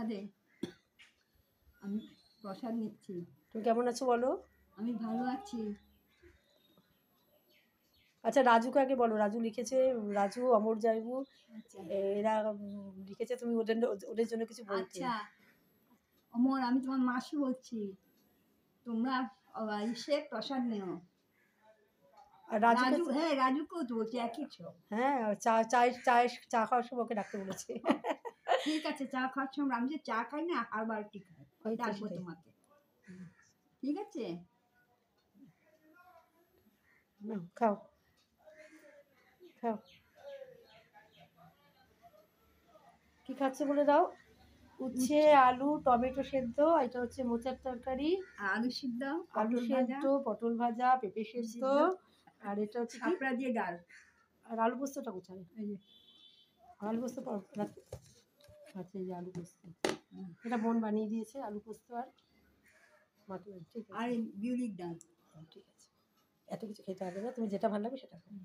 প্রসাদে আমি প্রসাদ নিচ্ছি। তুমি কেমন আছো বলো? আমি ভালো আছি। আচ্ছা রাজুকে আগে বলো, রাজু লিখেছে, রাজু অমর জাইবু আচ্ছা এরা লিখেছে তুমি ওদের ওদের জন্য কিছু বলতে। আচ্ছা অমর, আমি তোমার মাসি বলছি। তোমরা ইসে প্রসাদ নিও। আর রাজুকে রাজু, হ্যাঁ রাজুকেও তো বলছি, একই ছ। হ্যাঁ চা খাওয়ার সময় ওকে ডাকতে বলেছে। ঠিক আছে, চা খাওয়ার সময় আমি যে চা খাই না, হারবার টি খাই, ওই তো ডাকবো সেটাই। তোমাকে। ঠিক আছে। নাও খাও খাও। কি খাচ্ছে বলে দাও? উচ্ছে, আলু, টমেটো সেদ্ধ, এটা হচ্ছে মোচার তরকারি, আলু সিদ্ধ, আলু পটল ভাজা, সেদ্ধ, পটল ভাজা, পেঁপে সেদ্ধ, আর এটা হচ্ছে কি, শাপলা দিয়ে ডাল। আর আলু পোস্তটা কোথায়? এই যে আলু পোস্ত আচ্ছা এই যে আলু পোস্ত, এটা বোন বানিয়ে দিয়েছে আলু পোস্ত আর মাটন। ঠিক আর আছে বিউলির ডাল। ঠিক আছে, এত কিছু খেতে হবে না, তুমি যেটা ভালো লাগবে সেটা খাও।